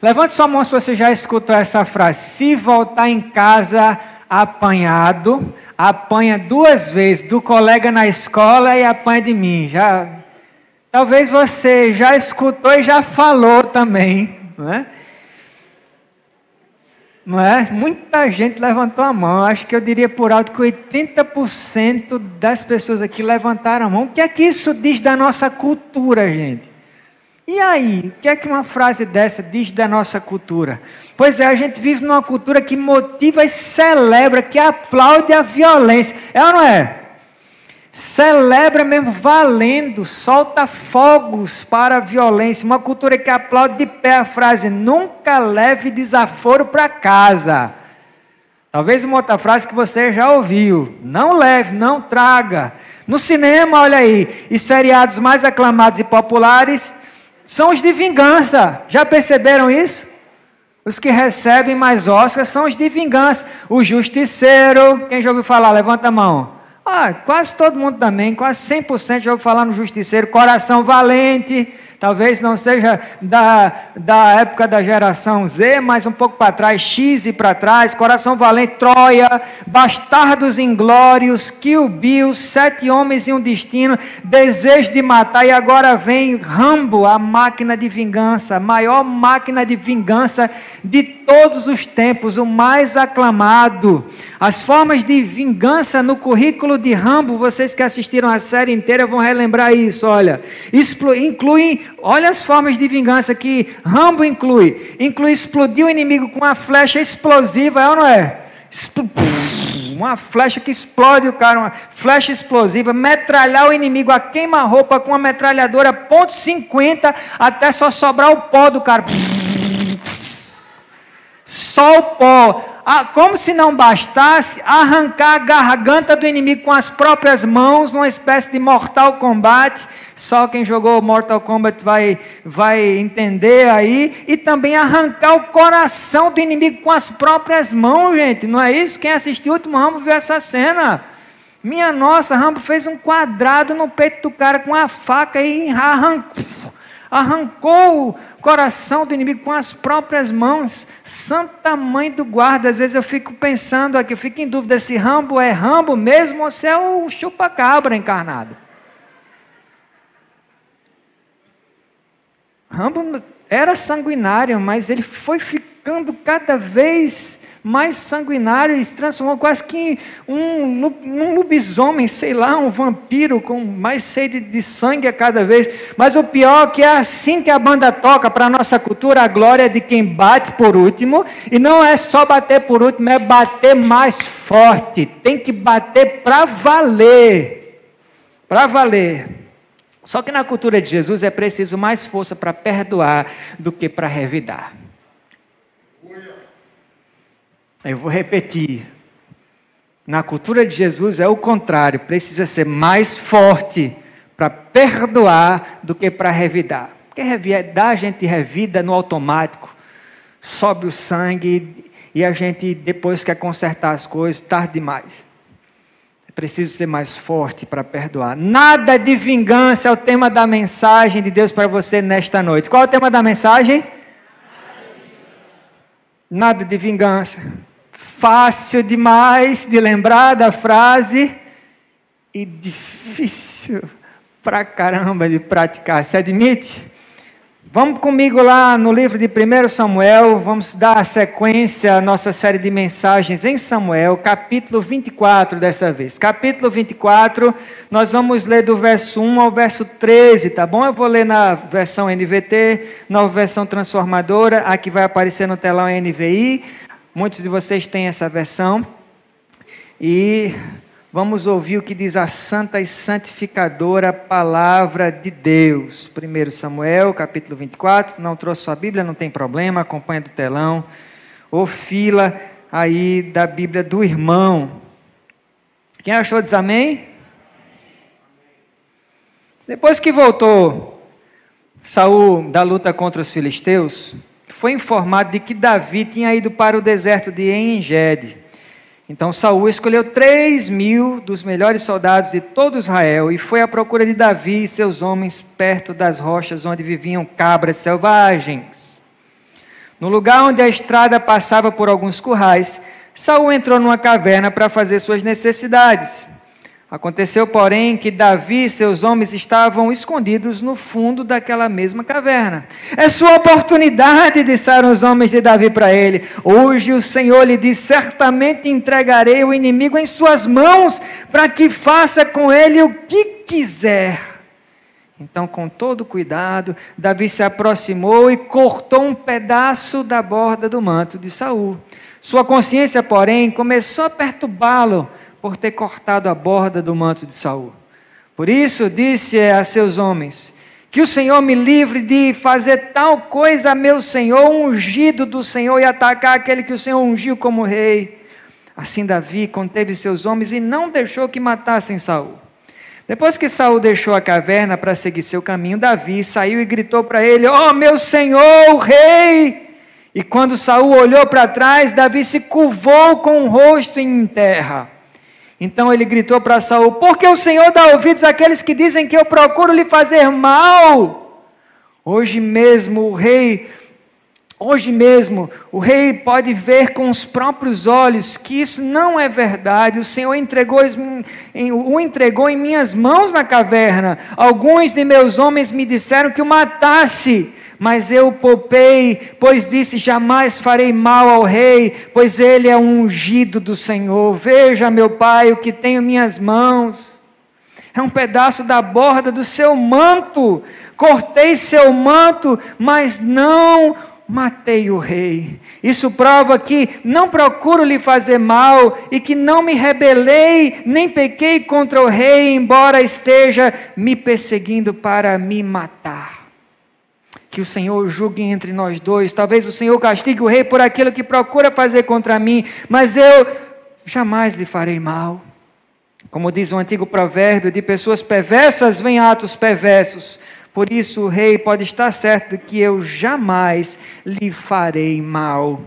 Levante sua mão se você já escutou essa frase. Se voltar em casa apanhado, apanha 2 vezes, do colega na escola e apanha de mim. Talvez você já escutou e já falou também, não é? Não é? Muita gente levantou a mão. Acho que eu diria por alto que 80% das pessoas aqui levantaram a mão. O que é que isso diz da nossa cultura, gente? E aí? O que é que uma frase dessa diz da nossa cultura? Pois é, a gente vive numa cultura que motiva e celebra, que aplaude a violência. É ou não é? Celebra mesmo valendo, solta fogos para a violência. Uma cultura que aplaude de pé a frase: nunca leve desaforo para casa. Talvez uma outra frase que você já ouviu: não leve, não traga. No cinema, olha aí, os seriados mais aclamados e populares são os de vingança. Já perceberam isso? Os que recebem mais Oscars são os de vingança. O Justiceiro, quem já ouviu falar? Levanta a mão. Quase todo mundo também, quase 100% já ouviu falar no Justiceiro. Coração Valente, talvez não seja da época da geração Z, mas um pouco para trás, X e para trás. Coração Valente, Troia, Bastardos Inglórios, Kill Bill, 7 Homens e um Destino, Desejo de Matar, e agora vem Rambo, a máquina de vingança, a maior máquina de vingança de todos os tempos, o mais aclamado. As formas de vingança no currículo de Rambo, vocês que assistiram a série inteira vão relembrar isso, olha. Inclui, olha as formas de vingança que Rambo inclui. Inclui explodir o inimigo com uma flecha explosiva, é ou não é? Uma flecha que explode o cara, uma flecha explosiva, metralhar o inimigo a queima-roupa com uma metralhadora .50 até só sobrar o pó do cara. Só o pó. Como se não bastasse, arrancar a garganta do inimigo com as próprias mãos, numa espécie de Mortal Kombat. Só quem jogou Mortal Kombat vai entender aí. E também arrancar o coração do inimigo com as próprias mãos, gente. Não é isso? Quem assistiu o último Rambo viu essa cena. Minha nossa, Rambo fez um quadrado no peito do cara com a faca e arrancou o coração do inimigo com as próprias mãos. Santa Mãe do Guarda. Às vezes eu fico pensando aqui, eu fico em dúvida se Rambo é Rambo mesmo ou se é o chupa-cabra encarnado. Rambo era sanguinário, mas ele foi ficando cada vez mais sanguinário e se transformou quase que um lobisomem, sei lá, um vampiro com mais sede de sangue a cada vez. Mas o pior é que é assim que a banda toca para a nossa cultura: a glória é de quem bate por último. E não é só bater por último, é bater mais forte. Tem que bater para valer. Para valer. Só que na cultura de Jesus é preciso mais força para perdoar do que para revidar. Eu vou repetir. Na cultura de Jesus é o contrário. Precisa ser mais forte para perdoar do que para revidar. Porque revidar a gente revida no automático. Sobe o sangue e a gente depois quer consertar as coisas, tarde demais. É preciso ser mais forte para perdoar. Nada de vingança é o tema da mensagem de Deus para você nesta noite. Qual é o tema da mensagem? Nada de vingança. Fácil demais de lembrar da frase e difícil pra caramba de praticar. Você admite? Vamos comigo lá no livro de 1 Samuel, vamos dar sequência à nossa série de mensagens em Samuel, capítulo 24 dessa vez. Capítulo 24, nós vamos ler do verso 1 ao verso 13, tá bom? Eu vou ler na versão NVT, nova versão transformadora, aqui vai aparecer no telão NVI. Muitos de vocês têm essa versão. E vamos ouvir o que diz a santa e santificadora palavra de Deus. 1 Samuel, capítulo 24. Não trouxe sua Bíblia, não tem problema, acompanha do telão. Ou fila aí da Bíblia do irmão. Quem achou diz amém? Depois que voltou Saul da luta contra os filisteus, foi informado de que Davi tinha ido para o deserto de En-Gede. Então Saul escolheu 3.000 dos melhores soldados de todo Israel e foi à procura de Davi e seus homens perto das rochas onde viviam cabras selvagens. No lugar onde a estrada passava por alguns currais, Saul entrou numa caverna para fazer suas necessidades. Aconteceu, porém, que Davi e seus homens estavam escondidos no fundo daquela mesma caverna. É sua oportunidade, disseram os homens de Davi para ele. Hoje o Senhor lhe diz, certamente entregarei o inimigo em suas mãos, para que faça com ele o que quiser. Então, com todo cuidado, Davi se aproximou e cortou um pedaço da borda do manto de Saul. Sua consciência, porém, começou a perturbá-lo por ter cortado a borda do manto de Saul. Por isso disse a seus homens, que o Senhor me livre de fazer tal coisa a meu Senhor, ungido do Senhor, e atacar aquele que o Senhor ungiu como rei. Assim Davi conteve seus homens e não deixou que matassem Saul. Depois que Saul deixou a caverna para seguir seu caminho, Davi saiu e gritou para ele, ó meu Senhor, o rei! E quando Saul olhou para trás, Davi se curvou com o rosto em terra. Então ele gritou para Saul, por que o Senhor dá ouvidos àqueles que dizem que eu procuro lhe fazer mal? Hoje mesmo o rei pode ver com os próprios olhos que isso não é verdade. O Senhor o entregou em minhas mãos na caverna. Alguns de meus homens me disseram que o matasse, mas eu o poupei, pois disse, jamais farei mal ao rei, pois ele é um ungido do Senhor. Veja, meu pai, o que tenho em minhas mãos. É um pedaço da borda do seu manto. Cortei seu manto, mas não matei o rei. Isso prova que não procuro lhe fazer mal e que não me rebelei, nem pequei contra o rei, embora esteja me perseguindo para me matar. Que o Senhor julgue entre nós dois. Talvez o Senhor castigue o rei por aquilo que procura fazer contra mim, mas eu jamais lhe farei mal. Como diz o antigo provérbio, de pessoas perversas vêm atos perversos. Por isso o rei pode estar certo que eu jamais lhe farei mal.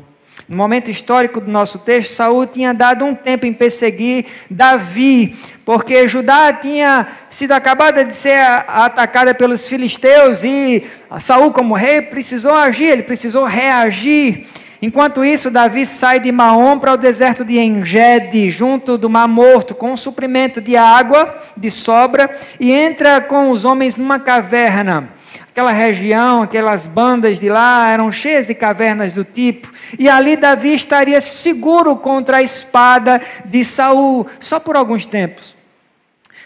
No momento histórico do nosso texto, Saul tinha dado um tempo em perseguir Davi, porque Judá tinha sido acabada de ser atacada pelos filisteus e Saul, como rei, precisou agir, ele precisou reagir. Enquanto isso, Davi sai de Maom para o deserto de Engedi, junto do Mar Morto, com um suprimento de água de sobra, e entra com os homens numa caverna. Aquela região, aquelas bandas de lá eram cheias de cavernas do tipo, e ali Davi estaria seguro contra a espada de Saul, só por alguns tempos.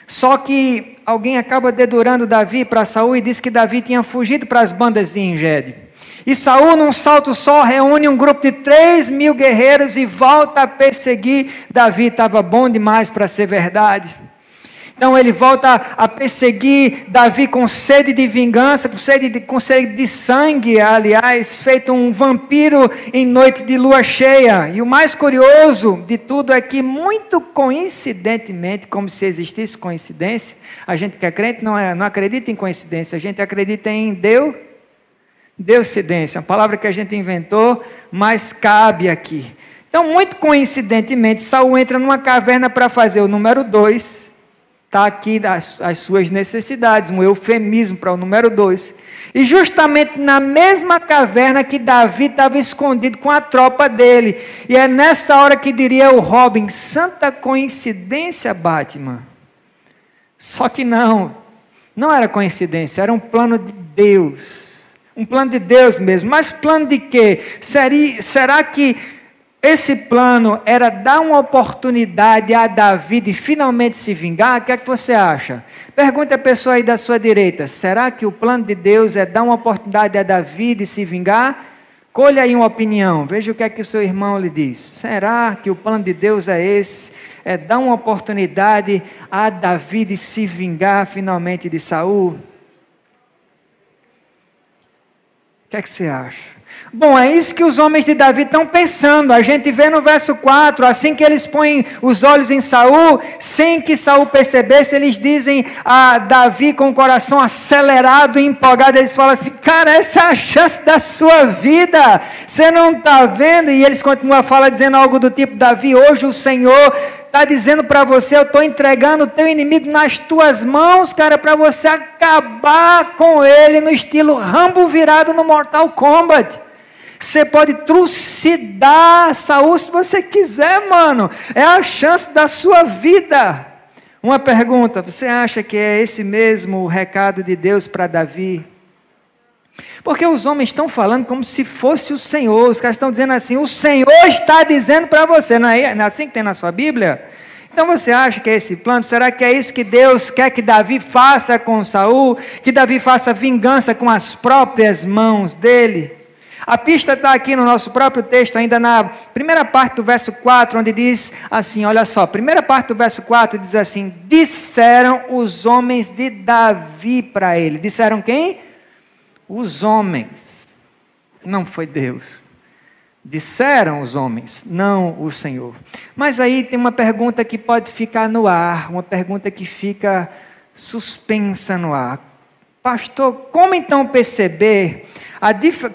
Só que alguém acaba dedurando Davi para Saul e diz que Davi tinha fugido para as bandas de Engedi. E Saul, num salto só, reúne um grupo de 3.000 guerreiros e volta a perseguir Davi. Estava bom demais para ser verdade. Então ele volta a perseguir Davi com sede de vingança, com sede de sangue, aliás, feito um vampiro em noite de lua cheia. E o mais curioso de tudo é que, muito coincidentemente, como se existisse coincidência, a gente que é crente não acredita em coincidência, a gente acredita em Deucidência, uma palavra que a gente inventou, mas cabe aqui. Então, muito coincidentemente, Saul entra numa caverna para fazer o número 2, está aqui as suas necessidades, um eufemismo para o número 2. E justamente na mesma caverna que Davi estava escondido com a tropa dele. E é nessa hora que diria o Robin, santa coincidência, Batman. Só que não era coincidência, era um plano de Deus. Um plano de Deus mesmo. Mas plano de quê? Será que esse plano era dar uma oportunidade a Davi de finalmente se vingar? O que é que você acha? Pergunta a pessoa aí da sua direita. Será que o plano de Deus é dar uma oportunidade a Davi de se vingar? Colhe aí uma opinião. Veja o que é que o seu irmão lhe diz. Será que o plano de Deus é esse? É dar uma oportunidade a Davi de se vingar finalmente de Saul? O que é que você acha? Bom, é isso que os homens de Davi estão pensando. A gente vê no verso 4, assim que eles põem os olhos em Saul, sem que Saul percebesse, eles dizem a Davi com o coração acelerado e empolgado, eles falam assim, cara, essa é a chance da sua vida, você não está vendo? E eles continuam a falar dizendo algo do tipo, Davi, hoje o Senhor está dizendo para você, eu estou entregando o teu inimigo nas tuas mãos, cara, para você acabar com ele no estilo Rambo virado no Mortal Kombat. Você pode trucidar Saul se você quiser, mano. É a chance da sua vida. Uma pergunta: você acha que é esse mesmo o recado de Deus para Davi? Porque os homens estão falando como se fosse o Senhor. Os caras estão dizendo assim: o Senhor está dizendo para você. Não é assim que tem na sua Bíblia? Então você acha que é esse plano? Será que é isso que Deus quer que Davi faça com Saul? Que Davi faça vingança com as próprias mãos dele? A pista está aqui no nosso próprio texto, ainda na primeira parte do verso 4, onde diz assim, olha só, primeira parte do verso 4 diz assim: disseram os homens de Davi para ele. Disseram quem? Os homens. Não foi Deus. Disseram os homens, não o Senhor. Mas aí tem uma pergunta que pode ficar no ar, uma pergunta que fica suspensa no ar. Pastor, como então perceber,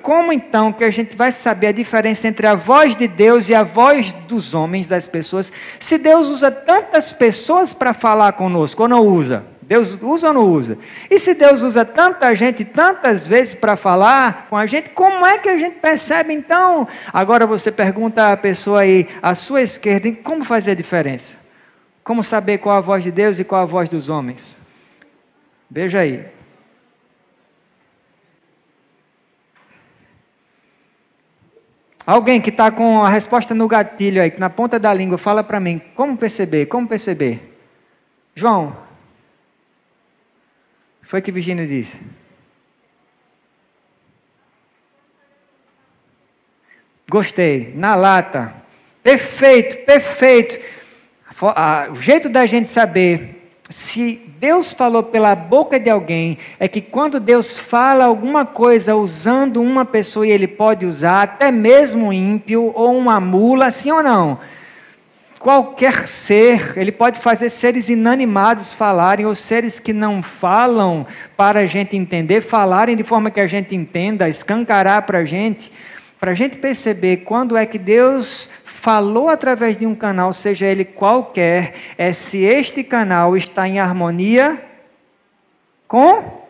como então que a gente vai saber a diferença entre a voz de Deus e a voz dos homens, das pessoas, se Deus usa tantas pessoas para falar conosco, ou não usa? Deus usa ou não usa? E se Deus usa tanta gente, tantas vezes para falar com a gente, como é que a gente percebe então? Agora você pergunta à pessoa aí, à sua esquerda, como fazer a diferença? Como saber qual a voz de Deus e qual a voz dos homens? Veja aí. Alguém que está com a resposta no gatilho aí, na ponta da língua, fala para mim, como perceber? Como perceber? João. Foi que Virgínia disse. Gostei, na lata. Perfeito, perfeito. O jeito da gente saber se Deus falou pela boca de alguém é que quando Deus fala alguma coisa usando uma pessoa e Ele pode usar até mesmo um ímpio ou uma mula, sim ou não? Qualquer ser, ele pode fazer seres inanimados falarem, ou seres que não falam para a gente entender, falarem de forma que a gente entenda, escancarar para a gente perceber quando é que Deus falou através de um canal, seja ele qualquer, é se este canal está em harmonia com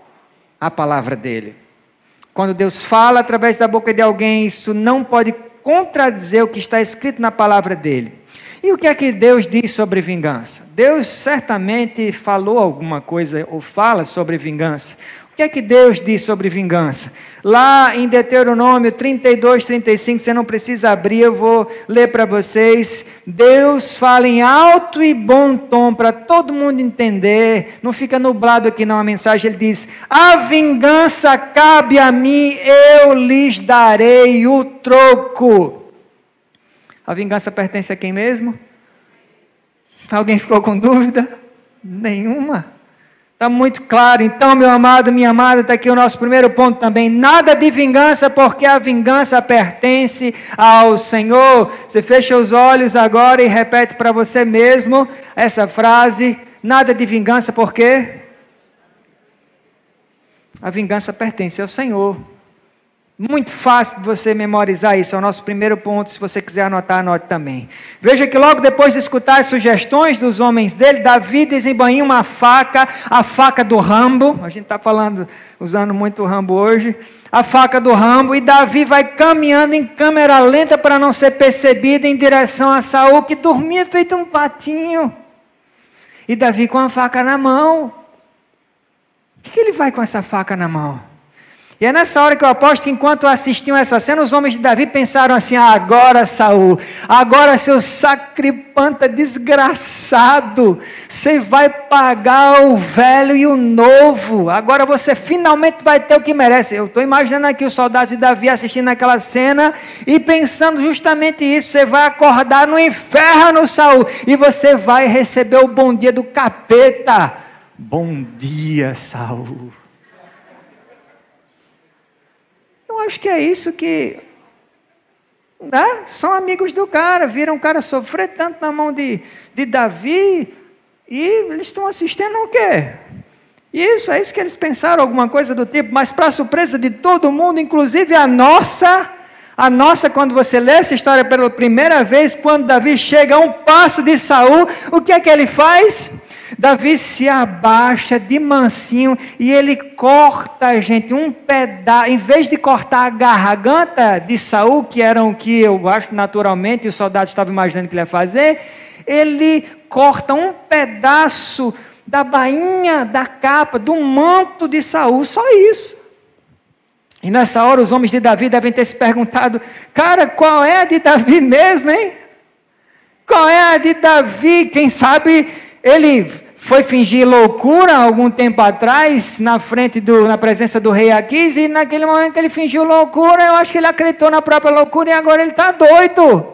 a palavra dele. Quando Deus fala através da boca de alguém, isso não pode contradizer o que está escrito na palavra dele. E o que é que Deus diz sobre vingança? Deus certamente falou alguma coisa ou fala sobre vingança. O que é que Deus diz sobre vingança? Lá em Deuteronômio 32, 35, você não precisa abrir, eu vou ler para vocês. Deus fala em alto e bom tom para todo mundo entender. Não fica nublado aqui não a mensagem. Ele diz: a vingança cabe a mim, eu lhes darei o troco. A vingança pertence a quem mesmo? Alguém ficou com dúvida? Nenhuma. Está muito claro. Então, meu amado, minha amada, está aqui o nosso primeiro ponto também. Nada de vingança, porque a vingança pertence ao Senhor. Você fecha os olhos agora e repete para você mesmo essa frase. Nada de vingança, por quê? A vingança pertence ao Senhor. Muito fácil de você memorizar isso, é o nosso primeiro ponto. Se você quiser anotar, anote também. Veja que logo depois de escutar as sugestões dos homens dele, Davi desembainha uma faca, a faca do Rambo. A gente está usando muito o Rambo hoje. A faca do Rambo, e Davi vai caminhando em câmera lenta para não ser percebido em direção a Saul, que dormia feito um patinho. E Davi com a faca na mão. O que ele vai com essa faca na mão? E é nessa hora que eu aposto que enquanto assistiam essa cena, os homens de Davi pensaram assim: agora Saul, agora seu sacripanta desgraçado, você vai pagar o velho e o novo, agora você finalmente vai ter o que merece. Eu estou imaginando aqui os soldados de Davi assistindo aquela cena e pensando justamente isso: você vai acordar no inferno, Saul, e você vai receber o bom dia do capeta. Bom dia, Saul. Eu acho que é isso que... São amigos do cara, viram o cara sofrer tanto na mão de Davi, e eles estão assistindo o quê? Isso, é isso que eles pensaram, alguma coisa do tipo. Mas para surpresa de todo mundo, inclusive a nossa, quando você lê essa história pela primeira vez, quando Davi chega a um passo de Saul, o que é que ele faz? Davi se abaixa de mansinho e ele corta, gente, um pedaço. Em vez de cortar a garganta de Saul, que era o que eu acho que naturalmente os soldados estavam imaginando que ele ia fazer, ele corta um pedaço da bainha, da capa, do manto de Saul, só isso. E nessa hora os homens de Davi devem ter se perguntado: cara, qual é a de Davi mesmo, hein? Qual é a de Davi? Quem sabe ele foi fingir loucura algum tempo atrás, na presença do rei Aquis, e naquele momento que ele fingiu loucura, eu acho que ele acreditou na própria loucura e agora ele está doido.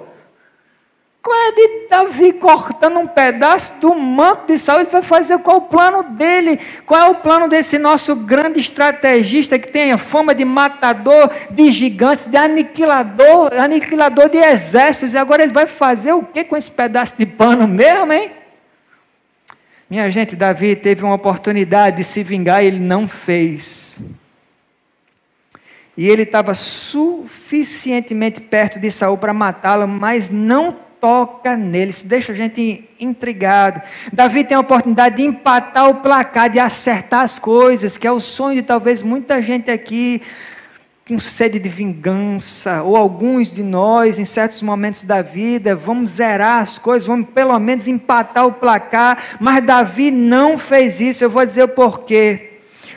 Qual é a de Davi cortando um pedaço do manto de Saul? Ele vai fazer qual é o plano dele? Qual é o plano desse nosso grande estrategista que tem a fama de matador de gigantes, de aniquilador de exércitos? E agora ele vai fazer o que com esse pedaço de pano mesmo, hein? Minha gente, Davi teve uma oportunidade de se vingar e ele não fez. E ele estava suficientemente perto de Saul para matá-lo, mas não toca nele. Isso deixa a gente intrigado. Davi tem a oportunidade de empatar o placar, de acertar as coisas, que é o sonho de talvez muita gente aqui, com sede de vingança, ou alguns de nós, em certos momentos da vida, vamos zerar as coisas, vamos pelo menos empatar o placar, mas Davi não fez isso. Eu vou dizer o porquê.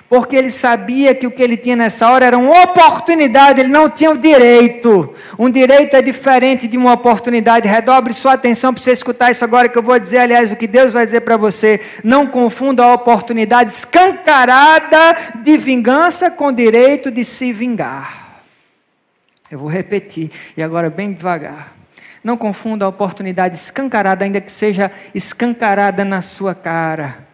Porque ele sabia que o que ele tinha nessa hora era uma oportunidade, ele não tinha o direito. Um direito é diferente de uma oportunidade. Redobre sua atenção para você escutar isso agora que eu vou dizer, aliás, o que Deus vai dizer para você. Não confunda a oportunidade escancarada de vingança com o direito de se vingar. Eu vou repetir, e agora bem devagar. Não confunda a oportunidade escancarada, ainda que seja escancarada na sua cara.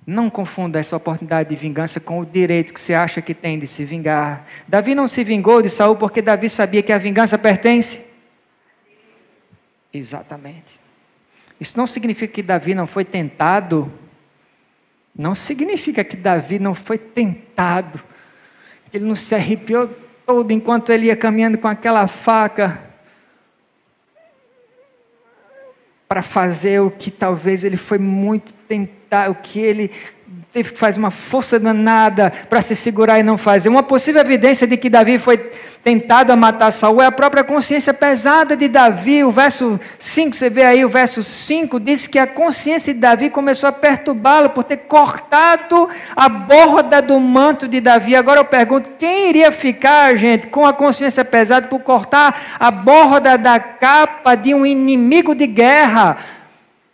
Não confunda essa oportunidade de vingança com o direito que você acha que tem de se vingar. Davi não se vingou de Saul porque Davi sabia que a vingança pertence. Exatamente. Isso não significa que Davi não foi tentado. Não significa que Davi não foi tentado. Que ele não se arrepiou todo enquanto ele ia caminhando com aquela faca para fazer o que talvez ele foi muito tentado, o que ele teve que fazer uma força danada para se segurar e não fazer. Uma possível evidência de que Davi foi tentado a matar Saul é a própria consciência pesada de Davi. O verso 5, você vê aí o verso 5, diz que a consciência de Davi começou a perturbá-lo por ter cortado a borda do manto de Davi. Agora eu pergunto, quem iria ficar, gente, com a consciência pesada por cortar a borda da capa de um inimigo de guerra?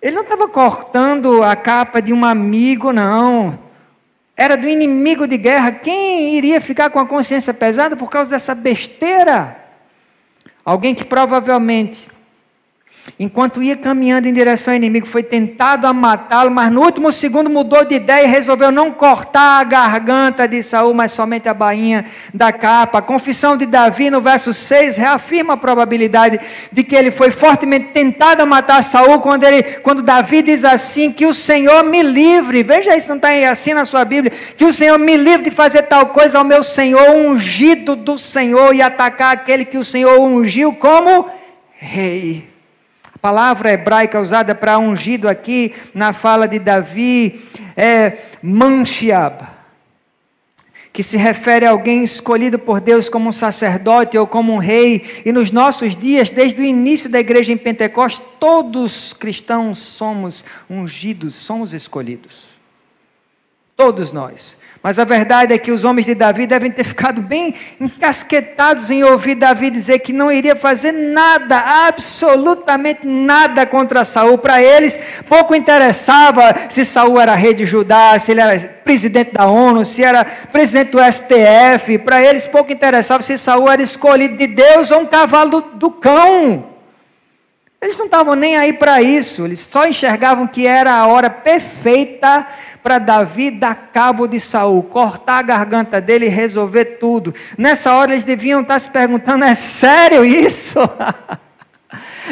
Ele não estava cortando a capa de um amigo, não. Era do inimigo de guerra. Quem iria ficar com a consciência pesada por causa dessa besteira? Alguém que provavelmente, enquanto ia caminhando em direção ao inimigo, foi tentado a matá-lo, mas no último segundo mudou de ideia e resolveu não cortar a garganta de Saul, mas somente a bainha da capa. A confissão de Davi no verso 6 reafirma a probabilidade de que ele foi fortemente tentado a matar Saul, quando Davi diz assim, que o Senhor me livre. Veja isso, não está assim na sua Bíblia, que o Senhor me livre de fazer tal coisa ao meu Senhor, ungido do Senhor, e atacar aquele que o Senhor ungiu como rei. A palavra hebraica usada para ungido aqui na fala de Davi é Manshiab, que se refere a alguém escolhido por Deus como um sacerdote ou como um rei. E nos nossos dias, desde o início da igreja em Pentecostes, todos cristãos somos ungidos, somos escolhidos. Todos nós. Mas a verdade é que os homens de Davi devem ter ficado bem encasquetados em ouvir Davi dizer que não iria fazer nada, absolutamente nada contra Saul. Para eles, pouco interessava se Saul era rei de Judá, se ele era presidente da ONU, se era presidente do STF. Para eles, pouco interessava se Saul era escolhido de Deus ou um cavalo do cão. Eles não estavam nem aí para isso, eles só enxergavam que era a hora perfeita para Davi dar cabo de Saul, cortar a garganta dele e resolver tudo. Nessa hora eles deviam estar se perguntando, é sério isso?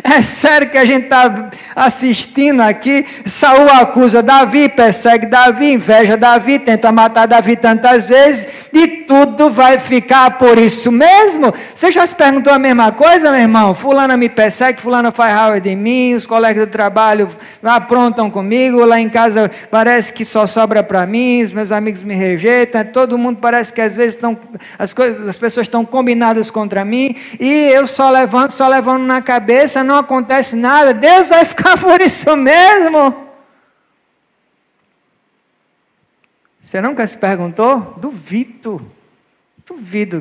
É sério que a gente está assistindo aqui? Saul acusa Davi, persegue Davi, inveja Davi, tenta matar Davi tantas vezes, e tudo vai ficar por isso mesmo. Você já se perguntou a mesma coisa, meu irmão? Fulana me persegue, fulana faz raiva de mim, os colegas do trabalho aprontam comigo, lá em casa parece que só sobra para mim, os meus amigos me rejeitam, todo mundo parece que às vezes as pessoas estão combinadas contra mim, e eu só levando na cabeça, não acontece nada. Deus vai ficar por isso mesmo? Você nunca se perguntou? Duvido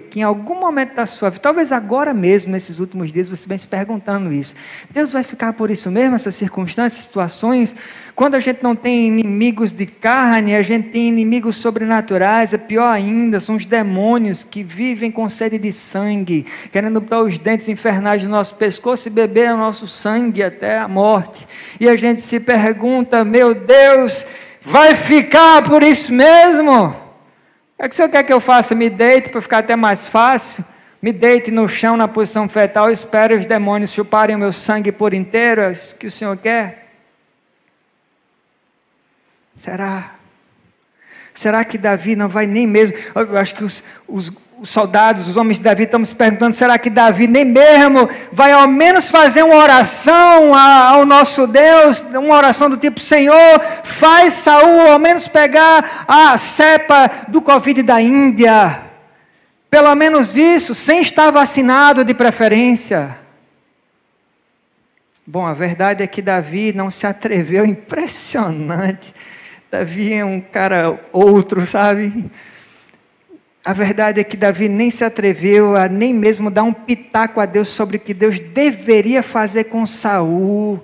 que em algum momento da sua vida, talvez agora mesmo, nesses últimos dias, você vem se perguntando isso. Deus vai ficar por isso mesmo, essas circunstâncias, situações? Quando a gente não tem inimigos de carne, a gente tem inimigos sobrenaturais, é pior ainda, são os demônios que vivem com sede de sangue, querendo botar os dentes infernais no nosso pescoço e beber o nosso sangue até a morte. E a gente se pergunta, meu Deus, vai ficar por isso mesmo? É que o senhor quer que eu faça? Me deite para ficar até mais fácil? Me deite no chão na posição fetal, espere os demônios chuparem o meu sangue por inteiro? É isso que o senhor quer? Será? Será que Davi não vai nem mesmo? Eu acho que os soldados, os homens de Davi estão se perguntando, será que Davi nem mesmo vai ao menos fazer uma oração ao nosso Deus, uma oração do tipo, Senhor, faz Saul ao menos pegar a cepa do Covid da Índia, pelo menos isso, sem estar vacinado de preferência. Bom, a verdade é que Davi não se atreveu, impressionante. Davi é um cara outro, sabe? A verdade é que Davi nem se atreveu a nem mesmo dar um pitaco a Deus sobre o que Deus deveria fazer com Saul.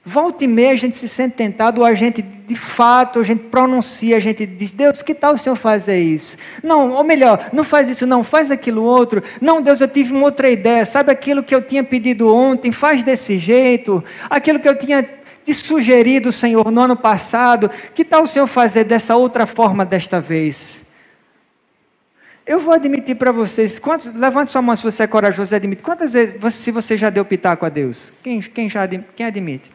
Volta e meia a gente se sente tentado, ou a gente de fato, a gente pronuncia, a gente diz, Deus, que tal o Senhor fazer isso? Não, ou melhor, não faz isso não, faz aquilo outro. Não, Deus, eu tive uma outra ideia, sabe aquilo que eu tinha pedido ontem, faz desse jeito. Aquilo que eu tinha te sugerido, Senhor, no ano passado, que tal o Senhor fazer dessa outra forma desta vez? Eu vou admitir para vocês, levante sua mão se você é corajoso e admite. Quantas vezes, se você já deu pitaco a Deus? Quem admite?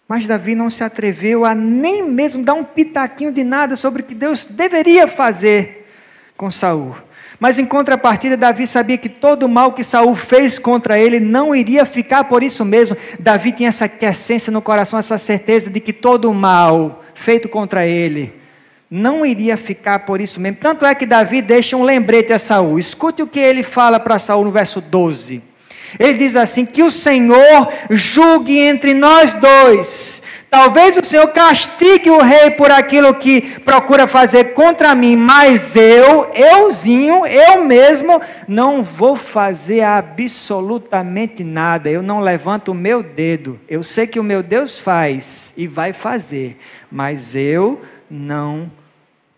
Mas Davi não se atreveu a nem mesmo dar um pitaquinho de nada sobre o que Deus deveria fazer com Saul. Mas em contrapartida, Davi sabia que todo o mal que Saul fez contra ele não iria ficar por isso mesmo. Davi tinha essa essência no coração, essa certeza de que todo o mal feito contra ele não iria ficar por isso mesmo. Tanto é que Davi deixa um lembrete a Saul. Escute o que ele fala para Saul no verso 12. Ele diz assim, que o Senhor julgue entre nós dois. Talvez o Senhor castigue o rei por aquilo que procura fazer contra mim, mas eu mesmo, não vou fazer absolutamente nada. Eu não levanto o meu dedo. Eu sei que o meu Deus faz e vai fazer, mas eu não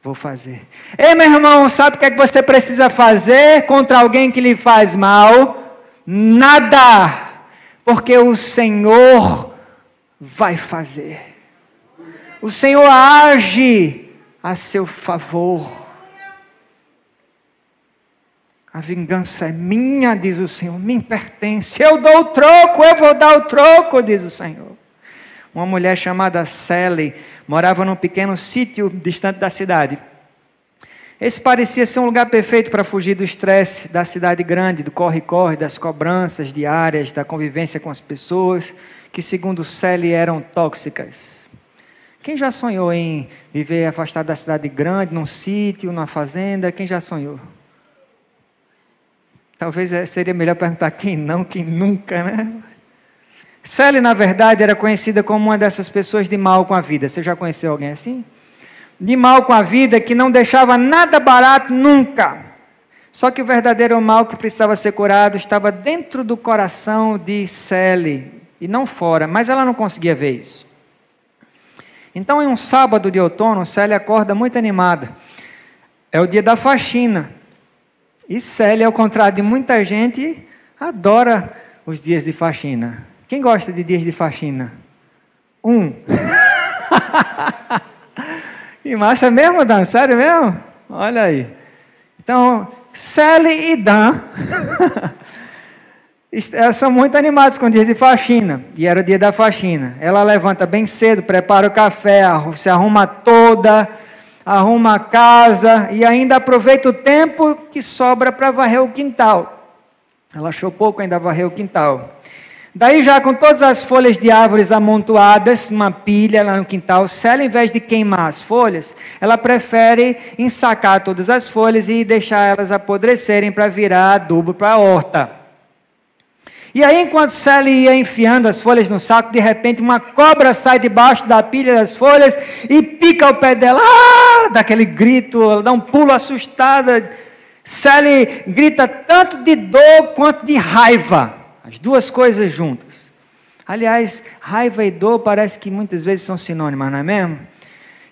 vou fazer. Ei, meu irmão, sabe o que é que você precisa fazer contra alguém que lhe faz mal? Nada, porque o Senhor vai fazer. O Senhor age a seu favor. A vingança é minha, diz o Senhor, me pertence. Eu dou o troco, eu vou dar o troco, diz o Senhor. Uma mulher chamada Sally morava num pequeno sítio distante da cidade. Esse parecia ser um lugar perfeito para fugir do estresse da cidade grande, do corre-corre, das cobranças diárias, da convivência com as pessoas, que segundo Sally eram tóxicas. Quem já sonhou em viver afastado da cidade grande, num sítio, numa fazenda? Quem já sonhou? Talvez seria melhor perguntar quem não, quem nunca, né? Sally, na verdade, era conhecida como uma dessas pessoas de mal com a vida. Você já conheceu alguém assim? De mal com a vida, que não deixava nada barato nunca. Só que o verdadeiro mal que precisava ser curado estava dentro do coração de Sally, e não fora, mas ela não conseguia ver isso. Então, em um sábado de outono, Sally acorda muito animada. É o dia da faxina. E Sally, ao contrário de muita gente, adora os dias de faxina. Quem gosta de dias de faxina? Que massa mesmo, Dan? Sério mesmo? Olha aí. Então, Sally e Dan elas são muito animadas com o dia de faxina. E era o dia da faxina. Ela levanta bem cedo, prepara o café, se arruma toda, arruma a casa e ainda aproveita o tempo que sobra para varrer o quintal. Ela achou pouco, ainda varreu o quintal. Daí já com todas as folhas de árvores amontoadas, numa pilha lá no quintal, Sally, ao invés de queimar as folhas, ela prefere ensacar todas as folhas e deixar elas apodrecerem para virar adubo para a horta. E aí, enquanto Sally ia enfiando as folhas no saco, de repente uma cobra sai debaixo da pilha das folhas e pica o pé dela. Dá aquele grito, ela dá um pulo assustada. Sally grita tanto de dor quanto de raiva. As duas coisas juntas. Aliás, raiva e dor parece que muitas vezes são sinônimas, não é mesmo?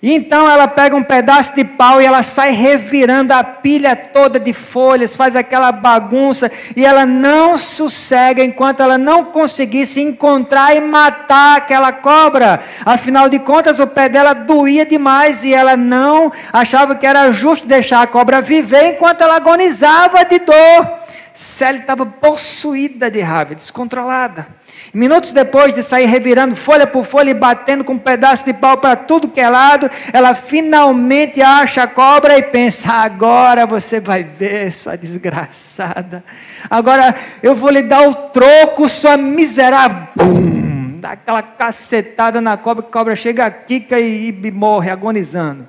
E então ela pega um pedaço de pau e ela sai revirando a pilha toda de folhas, faz aquela bagunça, e ela não sossega enquanto ela não conseguisse encontrar e matar aquela cobra. Afinal de contas, o pé dela doía demais e ela não achava que era justo deixar a cobra viver enquanto ela agonizava de dor. Sally estava possuída de raiva, descontrolada. Minutos depois de sair revirando folha por folha e batendo com um pedaço de pau para tudo que é lado, ela finalmente acha a cobra e pensa: agora você vai ver, sua desgraçada. Agora eu vou lhe dar o troco, sua miserável. Bum! Dá aquela cacetada na cobra, que a cobra chega, quica e morre agonizando.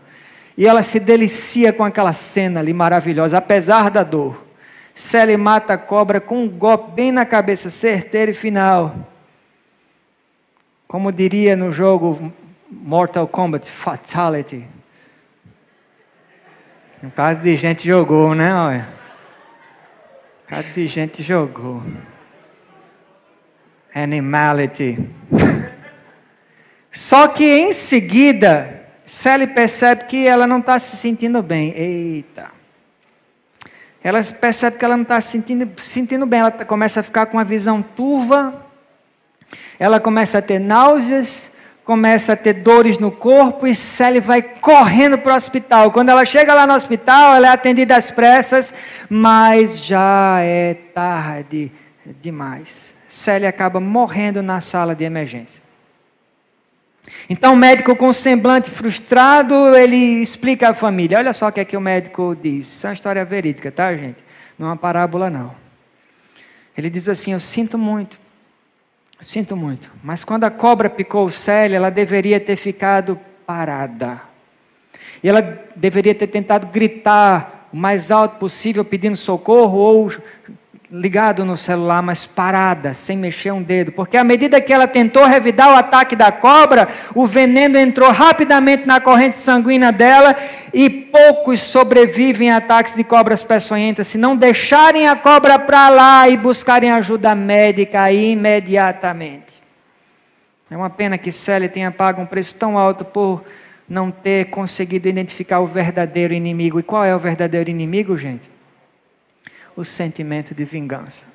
E ela se delicia com aquela cena ali maravilhosa, apesar da dor. Sally mata a cobra com um golpe bem na cabeça, certeiro e final. Como diria no jogo Mortal Kombat, Fatality. No caso de gente jogou, né? Olha. No caso de gente jogou. Animality. Só que em seguida, Sally percebe que ela não está se sentindo bem. Eita. Ela percebe que ela não está se sentindo bem, ela começa a ficar com uma visão turva, ela começa a ter náuseas, começa a ter dores no corpo e Sally vai correndo para o hospital. Quando ela chega lá no hospital, ela é atendida às pressas, mas já é tarde demais. Sally acaba morrendo na sala de emergência. Então o médico, com um semblante frustrado, ele explica à família. Olha só o que é que o médico diz. Isso é uma história verídica, tá, gente? Não é uma parábola, não. Ele diz assim: eu sinto muito, mas quando a cobra picou o Sally, ela deveria ter ficado parada. E ela deveria ter tentado gritar o mais alto possível, pedindo socorro, ou ligado no celular, mas parada, sem mexer um dedo, porque à medida que ela tentou revidar o ataque da cobra, o veneno entrou rapidamente na corrente sanguínea dela, e poucos sobrevivem a ataques de cobras peçonhentas se não deixarem a cobra para lá e buscarem ajuda médica imediatamente. É uma pena que Sally tenha pago um preço tão alto por não ter conseguido identificar o verdadeiro inimigo. E qual é o verdadeiro inimigo, gente? O sentimento de vingança.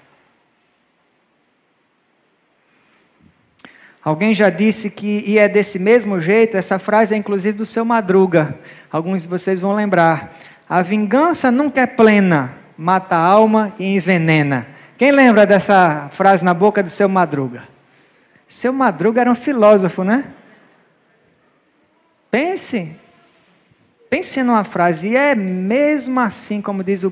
Alguém já disse que, e é desse mesmo jeito, essa frase é inclusive do Seu Madruga. Alguns de vocês vão lembrar. A vingança nunca é plena, mata a alma e envenena. Quem lembra dessa frase na boca do Seu Madruga? Seu Madruga era um filósofo, né? Pense numa frase, e é mesmo assim como diz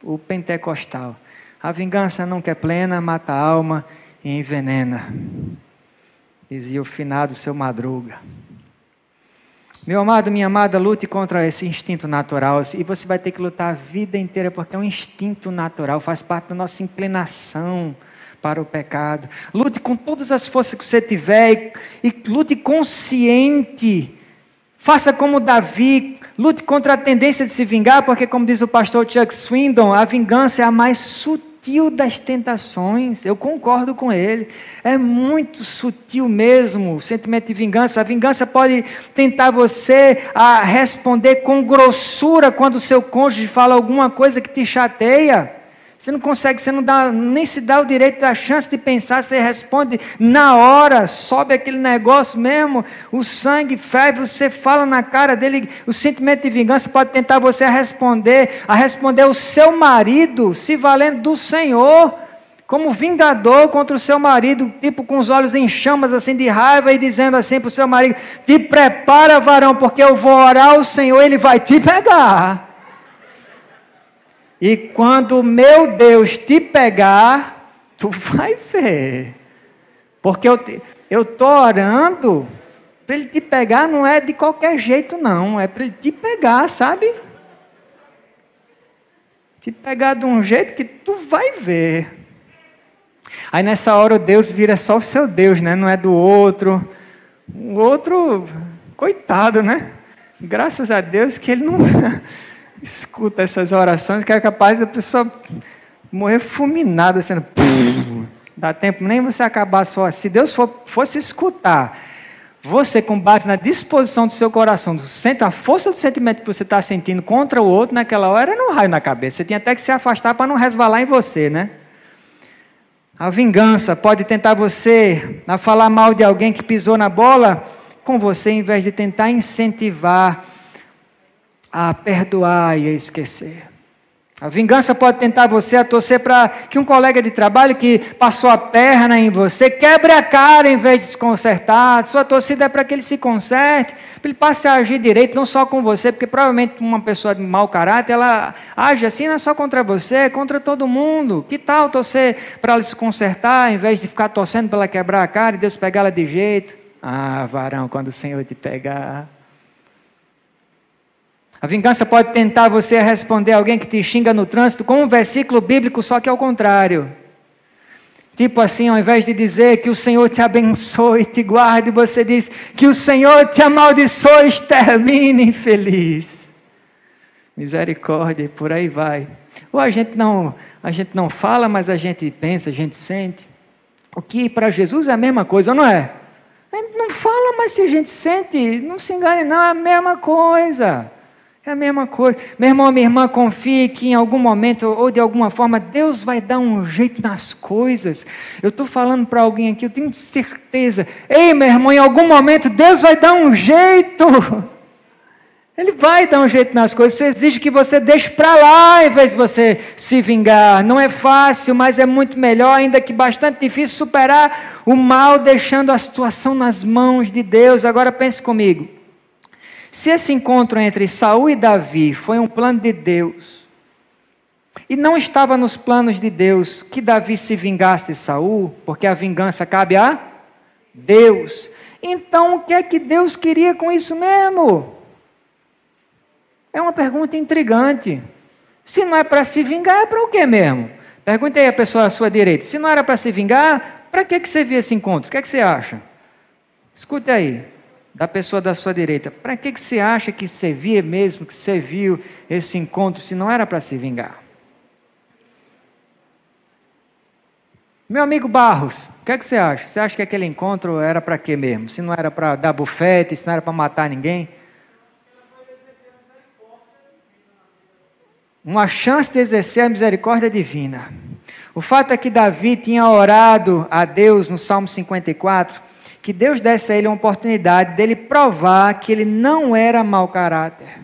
o pentecostal. A vingança nunca é plena, mata a alma e envenena. Dizia o finado Seu Madruga. Meu amado, minha amada, lute contra esse instinto natural. E você vai ter que lutar a vida inteira, porque é um instinto natural, faz parte da nossa inclinação para o pecado. Lute com todas as forças que você tiver e lute consciente. Faça como Davi, lute contra a tendência de se vingar, porque, como diz o pastor Chuck Swindoll, a vingança é a mais sutil das tentações. Eu concordo com ele. É muito sutil mesmo o sentimento de vingança. A vingança pode tentar você a responder com grossura quando o seu cônjuge fala alguma coisa que te chateia. Você não consegue, você não dá, nem se dá o direito da chance de pensar, você responde na hora, sobe aquele negócio mesmo, o sangue ferve, você fala na cara dele. O sentimento de vingança pode tentar você a responder o seu marido, se valendo do Senhor, como vingador contra o seu marido, tipo com os olhos em chamas assim de raiva e dizendo assim para o seu marido: te prepara, varão, porque eu vou orar ao Senhor, Ele vai te pegar. E quando meu Deus te pegar, tu vai ver. Porque eu estou orando, para Ele te pegar não é de qualquer jeito não, é para Ele te pegar, sabe? Te pegar de um jeito que tu vai ver. Aí nessa hora o Deus vira só o seu Deus, né? Não é do outro. O outro, coitado, né? Graças a Deus que ele não escuta essas orações, que é capaz da pessoa morrer fulminada, sendo... Dá tempo nem você acabar só. Se Deus fosse escutar você com base na disposição do seu coração, a força do sentimento que você está sentindo contra o outro naquela hora, era um raio na cabeça. Você tinha até que se afastar para não resvalar em você, né? A vingança pode tentar você a falar mal de alguém que pisou na bola com você, em vez de tentar incentivar a perdoar e a esquecer. A vingança pode tentar você a torcer para que um colega de trabalho que passou a perna em você quebre a cara em vez de se consertar. Sua torcida é para que ele se conserte, para ele passe a agir direito, não só com você, porque provavelmente uma pessoa de mau caráter, ela age assim não é só contra você, é contra todo mundo. Que tal torcer para ela se consertar, em vez de ficar torcendo para ela quebrar a cara e Deus pegar ela de jeito? Ah, varão, quando o Senhor te pegar... A vingança pode tentar você a responder a alguém que te xinga no trânsito com um versículo bíblico, só que ao contrário. Tipo assim, ao invés de dizer que o Senhor te abençoe e te guarde, você diz que o Senhor te amaldiçoe e extermine infeliz. Misericórdia, e por aí vai. Ou a gente não fala, mas a gente pensa, a gente sente. O que para Jesus é a mesma coisa, não é? A gente não fala, mas se a gente sente, não se engane não, é a mesma coisa. É a mesma coisa. Meu irmão, minha irmã, confie que em algum momento ou de alguma forma Deus vai dar um jeito nas coisas. Eu estou falando para alguém aqui, eu tenho certeza. Ei, meu irmão, em algum momento Deus vai dar um jeito. Ele vai dar um jeito nas coisas. Você exige que você deixe para lá em vez de você se vingar. Não é fácil, mas é muito melhor, ainda que bastante difícil, superar o mal deixando a situação nas mãos de Deus. Agora pense comigo. Se esse encontro entre Saul e Davi foi um plano de Deus, e não estava nos planos de Deus que Davi se vingasse de Saul, porque a vingança cabe a Deus, então o que é que Deus queria com isso mesmo? É uma pergunta intrigante. Se não é para se vingar, é para o quê mesmo? Pergunte aí a pessoa à sua direita. Se não era para se vingar, para que você viu esse encontro? O que é que você acha? Escute aí. Da pessoa da sua direita, para que você acha que você via mesmo, que você viu esse encontro, se não era para se vingar? Meu amigo Barros, o que é que você acha? Você acha que aquele encontro era para quê mesmo? Se não era para dar bufete, se não era para matar ninguém? Uma chance de exercer a misericórdia divina. O fato é que Davi tinha orado a Deus no Salmo 54, que Deus desse a ele uma oportunidade dele provar que ele não era mau caráter.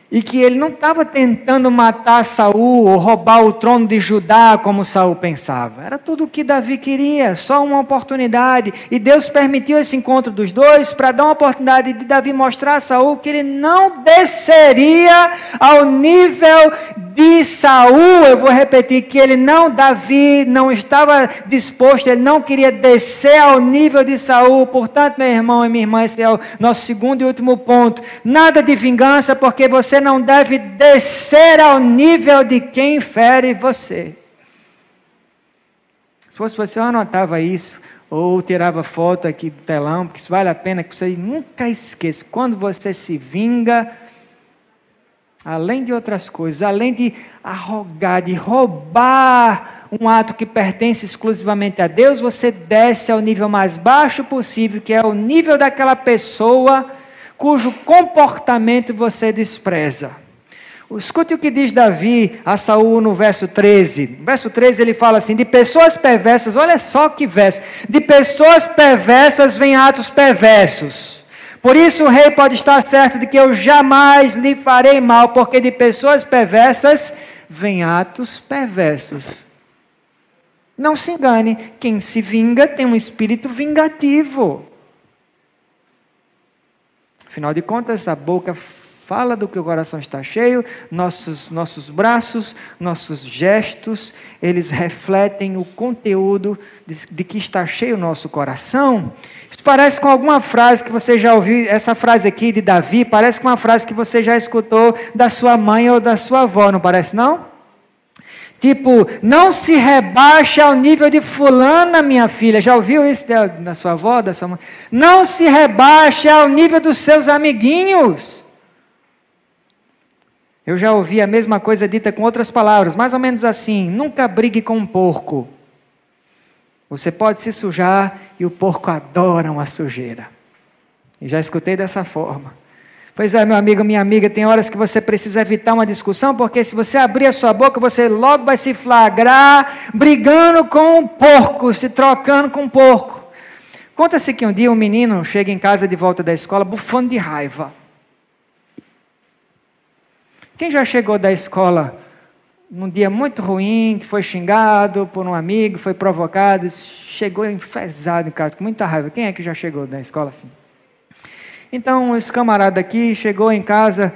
E que ele não estava tentando matar Saul ou roubar o trono de Judá como Saul pensava. Era tudo o que Davi queria, só uma oportunidade. E Deus permitiu esse encontro dos dois para dar uma oportunidade de Davi mostrar a Saul que ele não desceria ao nível de Saul. Eu vou repetir que Davi não estava disposto, ele não queria descer ao nível de Saul. Portanto, meu irmão e minha irmã, esse é o nosso segundo e último ponto. Nada de vingança, porque você não deve descer ao nível de quem fere você. Se fosse você, eu anotava isso, ou tirava foto aqui do telão, porque isso vale a pena que você nunca esqueça. Quando você se vinga, além de outras coisas, além de arrogar, de roubar um ato que pertence exclusivamente a Deus, você desce ao nível mais baixo possível, que é o nível daquela pessoa cujo comportamento você despreza. Escute o que diz Davi a Saul no verso 13. No verso 13 ele fala assim: de pessoas perversas, olha só que verso, de pessoas perversas vêm atos perversos. Por isso o rei pode estar certo de que eu jamais lhe farei mal, porque de pessoas perversas vêm atos perversos. Não se engane, quem se vinga tem um espírito vingativo. Afinal de contas, a boca fala do que o coração está cheio, nossos braços, nossos gestos, eles refletem o conteúdo de que está cheio o nosso coração. Isso parece com alguma frase que você já ouviu, essa frase aqui de Davi, parece com uma frase que você já escutou da sua mãe ou da sua avó, não parece não? Tipo, não se rebaixe ao nível de fulana, minha filha. Já ouviu isso da sua avó, da sua mãe? Não se rebaixe ao nível dos seus amiguinhos. Eu já ouvi a mesma coisa dita com outras palavras, mais ou menos assim: nunca brigue com um porco. Você pode se sujar e o porco adora uma sujeira. E já escutei dessa forma. Pois é, meu amigo, minha amiga, tem horas que você precisa evitar uma discussão, porque se você abrir a sua boca, você logo vai se flagrar brigando com um porco, se trocando com um porco. Conta-se que um dia um menino chega em casa de volta da escola bufando de raiva. Quem já chegou da escola num dia muito ruim, que foi xingado por um amigo, foi provocado, chegou enfesado em casa, com muita raiva? Quem é que já chegou da escola assim? Então, esse camarada aqui chegou em casa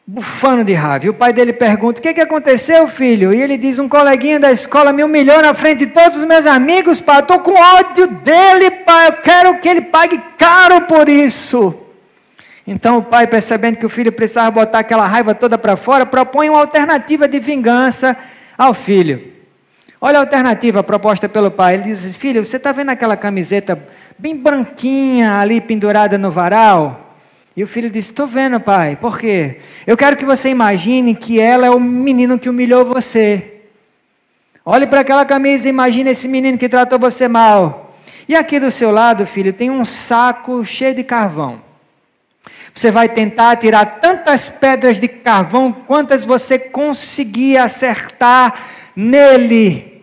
bufando de raiva. E o pai dele pergunta: o que aconteceu, filho? E ele diz: um coleguinha da escola me humilhou na frente de todos os meus amigos, pai. Eu estou com ódio dele, pai. Eu quero que ele pague caro por isso. Então o pai, percebendo que o filho precisava botar aquela raiva toda para fora, propõe uma alternativa de vingança ao filho. Olha a alternativa proposta pelo pai. Ele diz: filho, você está vendo aquela camiseta bem branquinha ali pendurada no varal? E o filho diz: estou vendo, pai. Por quê? Eu quero que você imagine que ela é o menino que humilhou você. Olhe para aquela camisa e imagine esse menino que tratou você mal. E aqui do seu lado, filho, tem um saco cheio de carvão. Você vai tentar tirar tantas pedras de carvão quantas você conseguir acertar nele,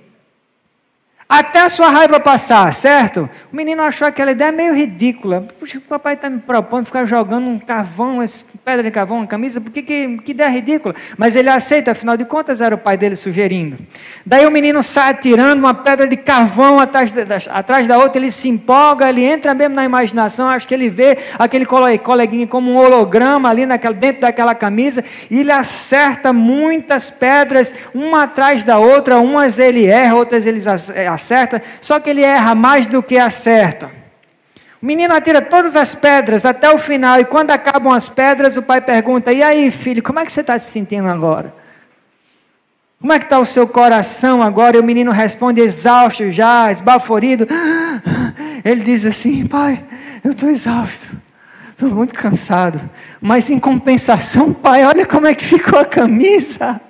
até a sua raiva passar, certo? O menino achou aquela ideia meio ridícula. Puxa, o papai está me propondo ficar jogando um carvão, pedra de carvão, uma camisa, por que ideia ridícula? Mas ele aceita, afinal de contas era o pai dele sugerindo. Daí o menino sai atirando uma pedra de carvão atrás da outra, ele se empolga, ele entra mesmo na imaginação, acho que ele vê aquele coleguinha como um holograma ali dentro daquela camisa, e ele acerta muitas pedras, uma atrás da outra, umas ele erra, outras ele acerta, só que ele erra mais do que acerta. O menino atira todas as pedras até o final, e quando acabam as pedras, o pai pergunta: e aí, filho, como é que você está se sentindo agora? Como é que está o seu coração agora? E o menino responde exausto já, esbaforido. Ele diz assim: pai, eu estou exausto, estou muito cansado, mas em compensação, pai, olha como é que ficou a camisa.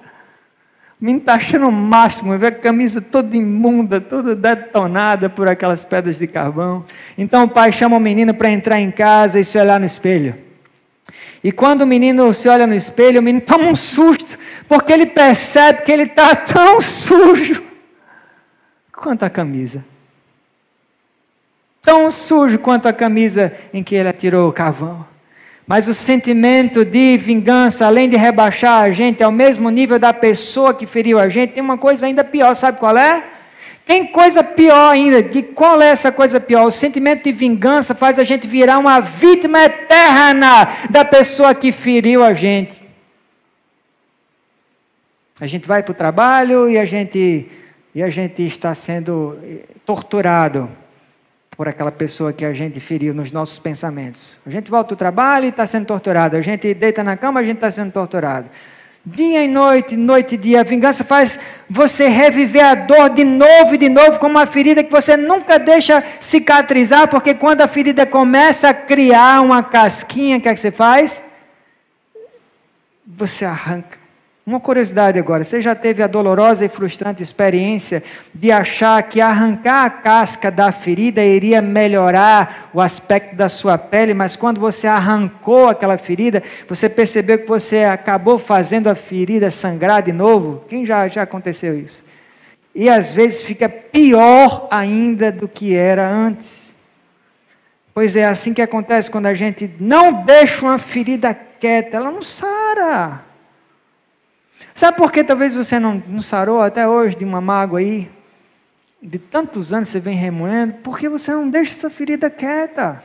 O menino está achando o máximo, vê a camisa toda imunda, toda detonada por aquelas pedras de carvão. Então o pai chama o menino para entrar em casa e se olhar no espelho. E quando o menino se olha no espelho, o menino toma um susto, porque ele percebe que ele está tão sujo quanto a camisa. Tão sujo quanto a camisa em que ele atirou o carvão. Mas o sentimento de vingança, além de rebaixar a gente ao mesmo nível da pessoa que feriu a gente, tem uma coisa ainda pior, sabe qual é? Tem coisa pior ainda. E qual é essa coisa pior? O sentimento de vingança faz a gente virar uma vítima eterna da pessoa que feriu a gente. A gente vai para o trabalho e a gente está sendo torturado por aquela pessoa que a gente feriu nos nossos pensamentos. A gente volta ao trabalho e está sendo torturado. A gente deita na cama, a gente está sendo torturado. Dia e noite, noite e dia, a vingança faz você reviver a dor de novo, como uma ferida que você nunca deixa cicatrizar, porque quando a ferida começa a criar uma casquinha, o que é que você faz? Você arranca. Uma curiosidade agora, você já teve a dolorosa e frustrante experiência de achar que arrancar a casca da ferida iria melhorar o aspecto da sua pele, mas quando você arrancou aquela ferida, você percebeu que você acabou fazendo a ferida sangrar de novo? Quem já aconteceu isso? E às vezes fica pior ainda do que era antes. Pois é assim que acontece quando a gente não deixa uma ferida quieta, ela não sara. Sabe por que talvez você não sarou até hoje de uma mágoa aí? de tantos anos você vem remoendo, por que você não deixa essa ferida quieta?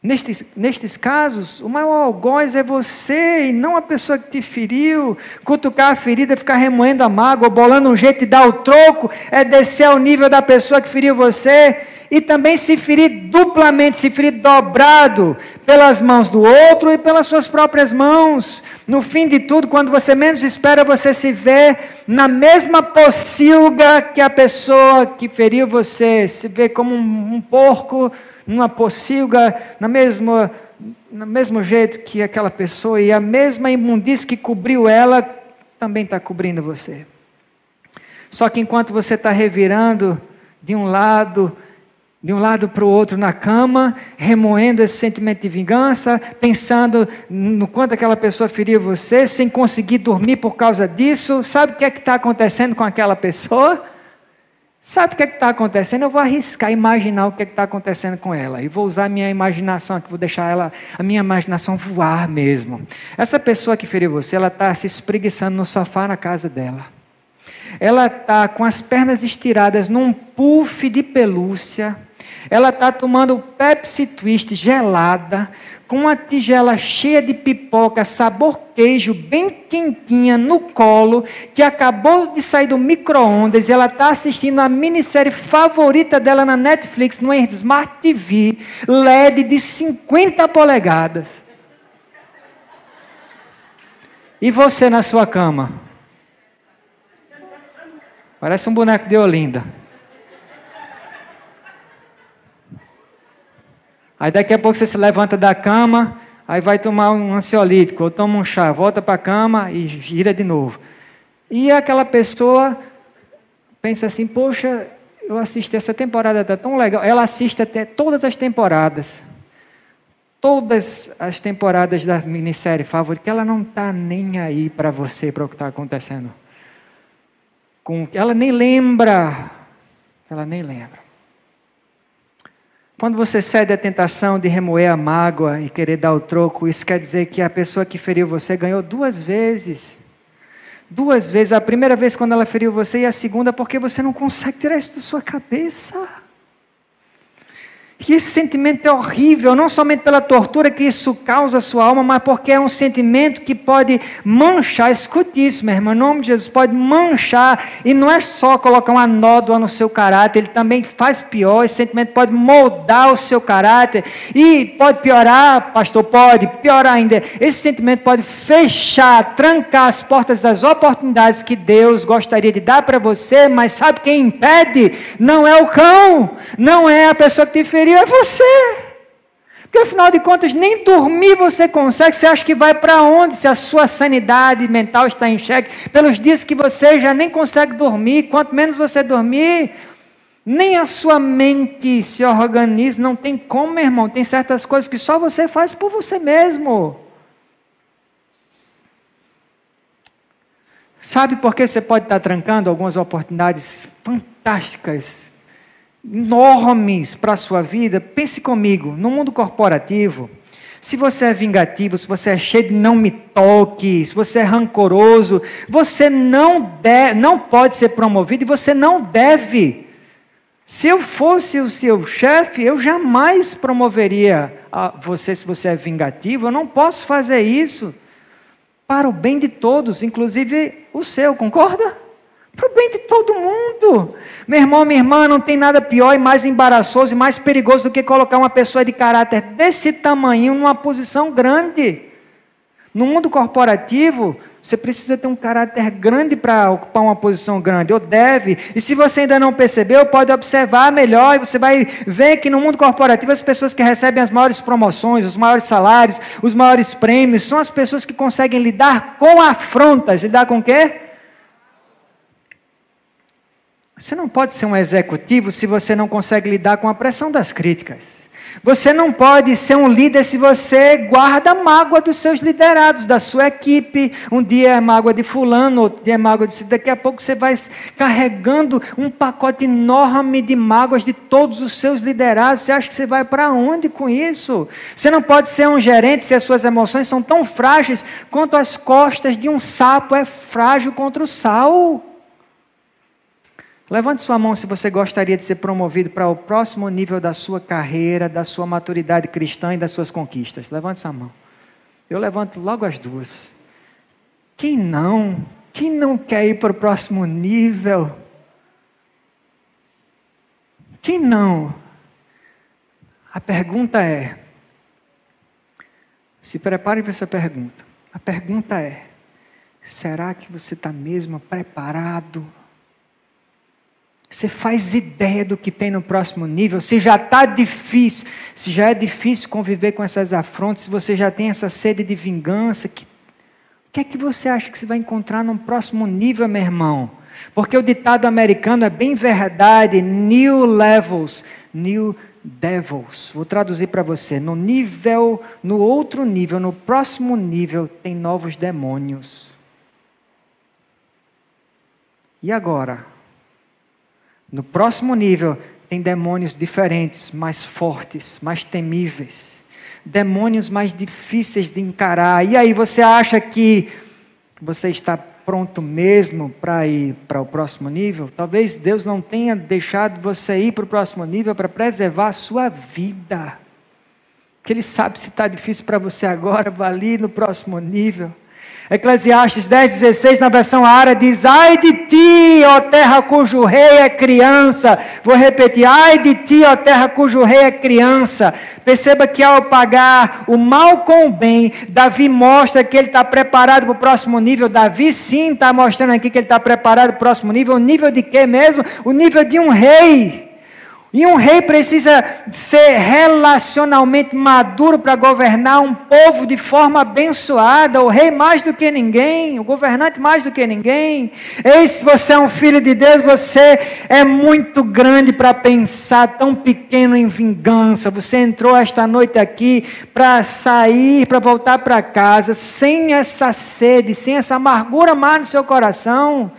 Nestes casos, o maior algoz é você e não a pessoa que te feriu. Cutucar a ferida, ficar remoendo a mágoa, bolando um jeito de dar o troco, é descer ao nível da pessoa que feriu você e também se ferir duplamente, se ferir dobrado pelas mãos do outro e pelas suas próprias mãos. No fim de tudo, quando você menos espera, você se vê na mesma pocilga que a pessoa que feriu você, se vê como um porco numa pocilga, no mesmo jeito que aquela pessoa, e a mesma imundície que cobriu ela, também está cobrindo você. Só que enquanto você está revirando de um lado para o outro na cama, remoendo esse sentimento de vingança, pensando no quanto aquela pessoa feriu você, sem conseguir dormir por causa disso, sabe o que é que está acontecendo com aquela pessoa? Sabe o que é que está acontecendo? Eu vou arriscar imaginar o que é que está acontecendo com ela. E vou usar a minha imaginação aqui, vou deixar a minha imaginação voar mesmo. Essa pessoa que feriu você, ela está se espreguiçando no sofá na casa dela. Ela está com as pernas estiradas num puff de pelúcia. Ela está tomando Pepsi Twist gelada, com uma tigela cheia de pipoca, sabor queijo, bem quentinha no colo, que acabou de sair do micro-ondas, e ela está assistindo a minissérie favorita dela na Netflix, no Smart TV, LED de 50 polegadas. E você na sua cama? Parece um boneco de Olinda. Aí daqui a pouco você se levanta da cama, aí vai tomar um ansiolítico, ou toma um chá, volta para a cama e gira de novo. E aquela pessoa pensa assim, poxa, eu assisti essa temporada, está tão legal. Ela assiste até todas as temporadas. Todas as temporadas da minissérie favorita, que ela não está nem aí para você, para o que está acontecendo. Ela nem lembra. Ela nem lembra. Quando você cede à tentação de remoer a mágoa e querer dar o troco, isso quer dizer que a pessoa que feriu você ganhou 2 vezes. 2 vezes. A primeira vez quando ela feriu você e a segunda porque você não consegue tirar isso da sua cabeça. E esse sentimento é horrível, não somente pela tortura que isso causa à sua alma, mas porque é um sentimento que pode manchar, escute isso, meu irmão, em nome de Jesus, pode manchar, e não é só colocar uma nódoa no seu caráter, ele também faz pior, esse sentimento pode moldar o seu caráter, e pode piorar, pastor, pode piorar ainda, esse sentimento pode fechar, trancar as portas das oportunidades que Deus gostaria de dar para você, mas sabe quem impede? Não é o cão, não é a pessoa que te feriu, é você. Porque afinal de contas, nem dormir você consegue. Você acha que vai para onde se a sua sanidade mental está em xeque? Pelos dias que você já nem consegue dormir, quanto menos você dormir, nem a sua mente se organiza. Não tem como, meu irmão. Tem certas coisas que só você faz por você mesmo. Sabe por que você pode estar trancando algumas oportunidades fantásticas, enormes para a sua vida? Pense comigo, no mundo corporativo, se você é vingativo, se você é cheio de não me toque, se você é rancoroso, você não pode ser promovido e você não deve. Se eu fosse o seu chefe, eu jamais promoveria você se você é vingativo. Eu não posso fazer isso para o bem de todos, inclusive o seu, concorda? Para o bem de todo mundo. Meu irmão, minha irmã, não tem nada pior e mais embaraçoso e mais perigoso do que colocar uma pessoa de caráter desse tamanho numa posição grande. No mundo corporativo, você precisa ter um caráter grande para ocupar uma posição grande, ou deve. E se você ainda não percebeu, pode observar melhor e você vai ver que no mundo corporativo as pessoas que recebem as maiores promoções, os maiores salários, os maiores prêmios, são as pessoas que conseguem lidar com afrontas. Lidar com o quê? Você não pode ser um executivo se você não consegue lidar com a pressão das críticas. Você não pode ser um líder se você guarda a mágoa dos seus liderados, da sua equipe. Um dia é mágoa de fulano, outro dia é mágoa de... Daqui a pouco você vai carregando um pacote enorme de mágoas de todos os seus liderados. Você acha que você vai para onde com isso? Você não pode ser um gerente se as suas emoções são tão frágeis quanto as costas de um sapo é frágil contra o sal. Levante sua mão se você gostaria de ser promovido para o próximo nível da sua carreira, da sua maturidade cristã e das suas conquistas. Levante sua mão. Eu levanto logo as duas. Quem não? Quem não quer ir para o próximo nível? Quem não? A pergunta é, se prepare para essa pergunta. A pergunta é, será que você está mesmo preparado? Você faz ideia do que tem no próximo nível? Se já está difícil, se já é difícil conviver com essas afrontas, se você já tem essa sede de vingança, o que é que você acha que você vai encontrar no próximo nível, meu irmão? Porque o ditado americano é bem verdade, new levels, new devils. Vou traduzir para você, no outro nível, no próximo nível, tem novos demônios. E agora? No próximo nível, tem demônios diferentes, mais fortes, mais temíveis. Demônios mais difíceis de encarar. E aí, você acha que você está pronto mesmo para ir para o próximo nível? Talvez Deus não tenha deixado você ir para o próximo nível para preservar a sua vida. Porque Ele sabe se está difícil para você agora, vai ali no próximo nível. Eclesiastes 10:16, na versão Ara, diz: ai de ti, ó terra cujo rei é criança. Vou repetir: ai de ti, ó terra cujo rei é criança. Perceba que ao pagar o mal com o bem, Davi mostra que ele está preparado para o próximo nível. Davi sim está mostrando aqui que ele está preparado para o próximo nível. O nível de quê mesmo? O nível de um rei. E um rei precisa ser relacionalmente maduro para governar um povo de forma abençoada. O rei mais do que ninguém, o governante mais do que ninguém. Eis, se você é um filho de Deus, você é muito grande para pensar tão pequeno em vingança. Você entrou esta noite aqui para sair, para voltar para casa, sem essa sede, sem essa amargura mais no seu coração.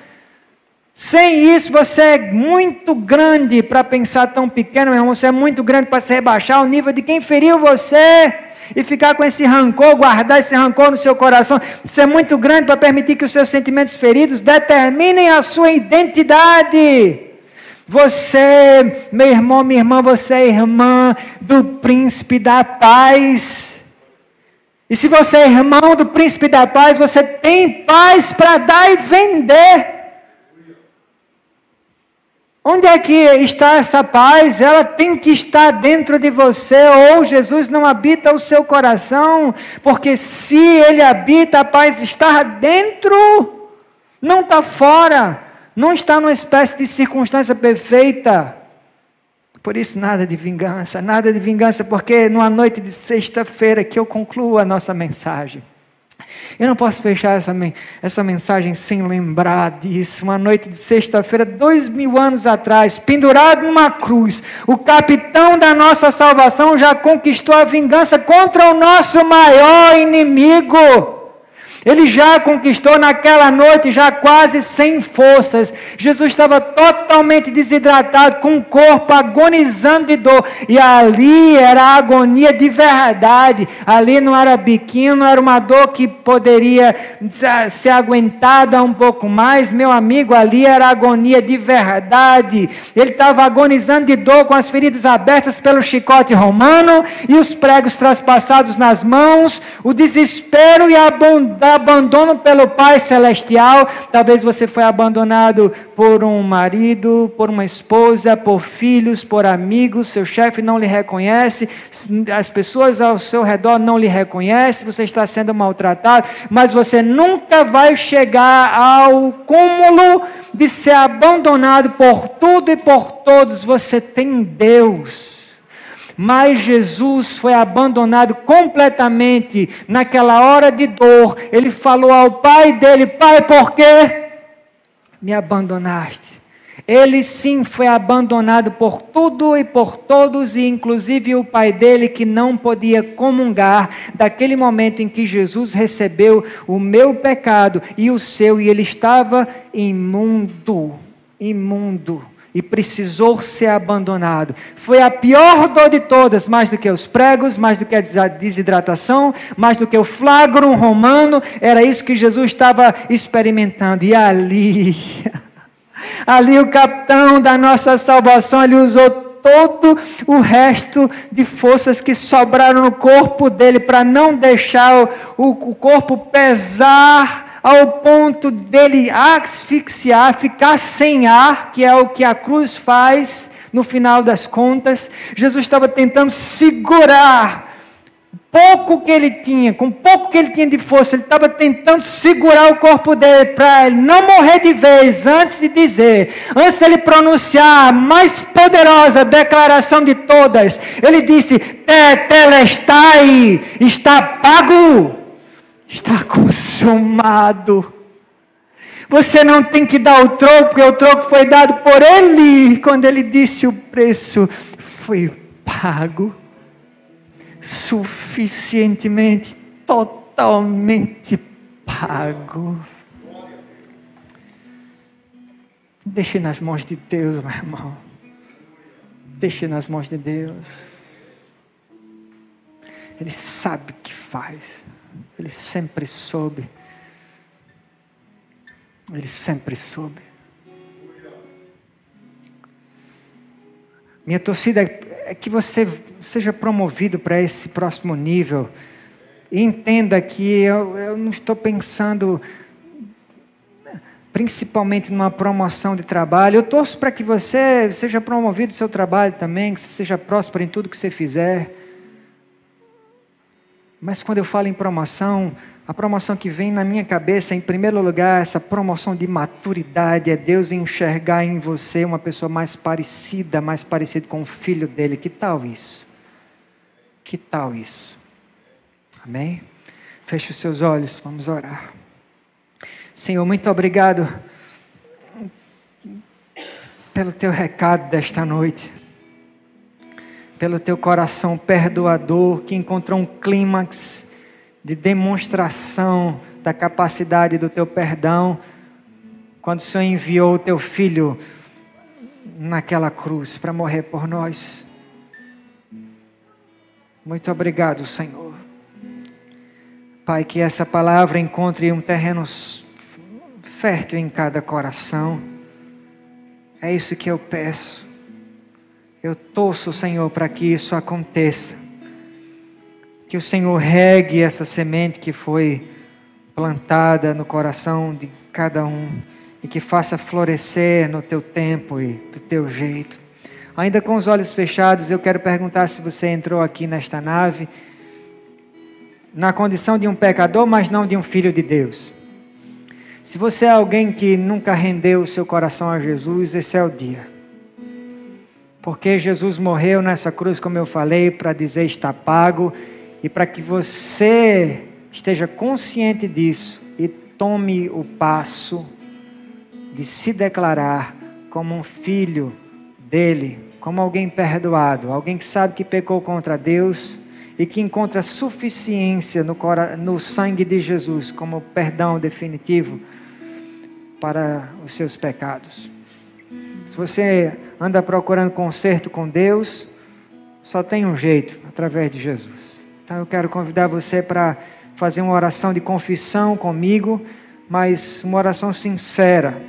Sem isso, você é muito grande para pensar tão pequeno, meu irmão. Você é muito grande para se rebaixar ao nível de quem feriu você e ficar com esse rancor, guardar esse rancor no seu coração. Você é muito grande para permitir que os seus sentimentos feridos determinem a sua identidade. Você, meu irmão, minha irmã, você é irmã do príncipe da paz. E se você é irmão do príncipe da paz, você tem paz para dar e vender. Onde é que está essa paz? Ela tem que estar dentro de você, ou Jesus não habita o seu coração, porque se Ele habita, a paz está dentro, não está fora, não está numa espécie de circunstância perfeita. Por isso nada de vingança, porque numa noite de sexta-feira que eu concluo a nossa mensagem. Eu não posso fechar essa mensagem sem lembrar disso. Uma noite de sexta-feira, 2000 anos atrás, pendurado numa cruz, o capitão da nossa salvação já conquistou a vingança contra o nosso maior inimigo. Ele já conquistou naquela noite, já quase sem forças. Jesus estava totalmente desidratado, com o corpo agonizando de dor. E ali era a agonia de verdade. Ali não era biquinho, não era uma dor que poderia ser aguentada um pouco mais. Meu amigo, ali era agonia de verdade. Ele estava agonizando de dor, com as feridas abertas pelo chicote romano e os pregos traspassados nas mãos. O desespero e a abandono pelo Pai Celestial. Talvez você foi abandonado por um marido, por uma esposa, por filhos, por amigos. Seu chefe não lhe reconhece, as pessoas ao seu redor não lhe reconhecem, você está sendo maltratado, mas você nunca vai chegar ao cúmulo de ser abandonado por tudo e por todos. Você tem Deus. Mas Jesus foi abandonado completamente naquela hora de dor. Ele falou ao pai dele: Pai, por que me abandonaste? Ele sim foi abandonado por tudo e por todos, e inclusive o pai dele, que não podia comungar daquele momento em que Jesus recebeu o meu pecado e o seu, e ele estava imundo. E precisou ser abandonado. Foi a pior dor de todas, mais do que os pregos, mais do que a desidratação, mais do que o flagrum romano. Era isso que Jesus estava experimentando. E ali, Ali o capitão da nossa salvação, ele usou todo o resto de forças que sobraram no corpo dele para não deixar o corpo pesar ao ponto dele asfixiar, ficar sem ar, que é o que a cruz faz no final das contas. Jesus estava tentando segurar pouco que ele tinha, com pouco que ele tinha de força, ele estava tentando segurar o corpo dele para ele não morrer de vez, antes de dizer, antes de ele pronunciar a mais poderosa declaração de todas, ele disse, tetelestai, está pago, está consumado. Você não tem que dar o troco, porque o troco foi dado por ele, quando ele disse o preço foi pago. Suficientemente, totalmente pago. Deixe nas mãos de Deus, meu irmão. Deixe nas mãos de Deus. Ele sabe o que faz. Ele sempre soube. Ele sempre soube. Minha torcida é que você seja promovido para esse próximo nível. E entenda que eu não estou pensando principalmente numa promoção de trabalho. Eu torço para que você seja promovido no seu trabalho também, que você seja próspero em tudo que você fizer. Mas quando eu falo em promoção, a promoção que vem na minha cabeça, em primeiro lugar, essa promoção de maturidade, é Deus enxergar em você uma pessoa mais parecida com o filho dele. Que tal isso? Que tal isso? Amém? Feche os seus olhos, vamos orar. Senhor, muito obrigado pelo teu recado desta noite, pelo teu coração perdoador que encontrou um clímax de demonstração da capacidade do teu perdão, quando o Senhor enviou o teu filho naquela cruz para morrer por nós. Muito obrigado, Senhor. Pai, que essa palavra encontre um terreno fértil em cada coração. É isso que eu peço. Eu torço, Senhor, para que isso aconteça. Que o Senhor regue essa semente que foi plantada no coração de cada um e que faça florescer no teu tempo e do teu jeito. Ainda com os olhos fechados, eu quero perguntar se você entrou aqui nesta nave na condição de um pecador, mas não de um filho de Deus. Se você é alguém que nunca rendeu o seu coração a Jesus, esse é o dia. Porque Jesus morreu nessa cruz, como eu falei, para dizer está pago. E para que você esteja consciente disso e tome o passo de se declarar como um filho dele, como alguém perdoado, alguém que sabe que pecou contra Deus e que encontra suficiência no sangue de Jesus como perdão definitivo para os seus pecados. Se você anda procurando conserto com Deus, só tem um jeito, através de Jesus. Então eu quero convidar você para fazer uma oração de confissão comigo, mas uma oração sincera.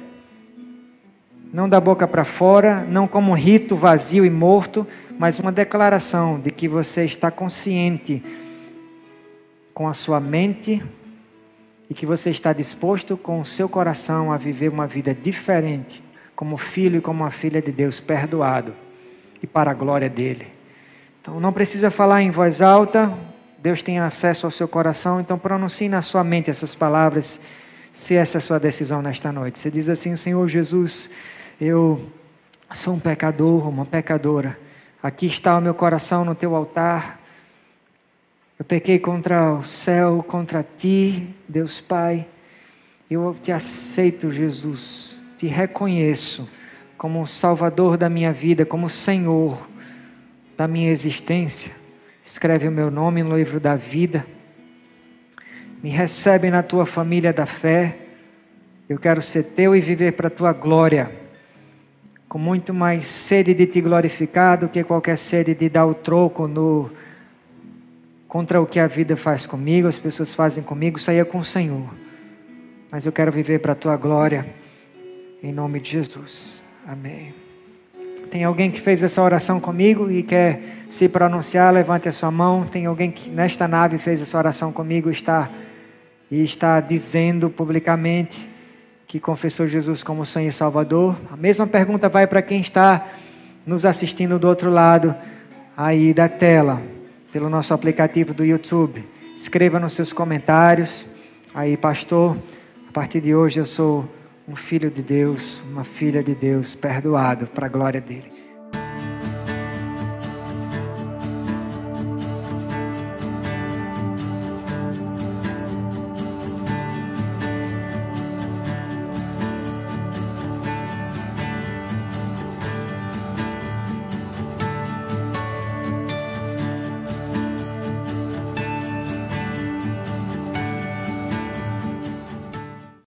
Não da boca para fora, não como um rito vazio e morto, mas uma declaração de que você está consciente com a sua mente e que você está disposto com o seu coração a viver uma vida diferente, como filho e como uma filha de Deus, perdoado e para a glória dele. Então não precisa falar em voz alta, Deus tem acesso ao seu coração, então pronuncie na sua mente essas palavras, se essa é a sua decisão nesta noite. Você diz assim: Senhor Jesus, eu sou um pecador, uma pecadora, aqui está o meu coração no teu altar, eu pequei contra o céu, contra ti, Deus Pai, eu te aceito, Jesus, te reconheço como o Salvador da minha vida, como o Senhor da minha existência. Escreve o meu nome no livro da vida. Me recebe na tua família da fé. Eu quero ser teu e viver para a tua glória, com muito mais sede de te glorificar do que qualquer sede de dar o troco contra o que a vida faz comigo, as pessoas fazem comigo. Isso aí é com o Senhor. Mas eu quero viver para a tua glória. em nome de Jesus. Amém. Tem alguém que fez essa oração comigo e quer se pronunciar? Levante a sua mão. Tem alguém que nesta nave fez essa oração comigo e está dizendo publicamente que confessou Jesus como Senhor e Salvador? A mesma pergunta vai para quem está nos assistindo do outro lado aí da tela, pelo nosso aplicativo do YouTube. Escreva nos seus comentários. Aí, pastor, a partir de hoje eu sou um filho de Deus, uma filha de Deus, perdoado para a glória dele.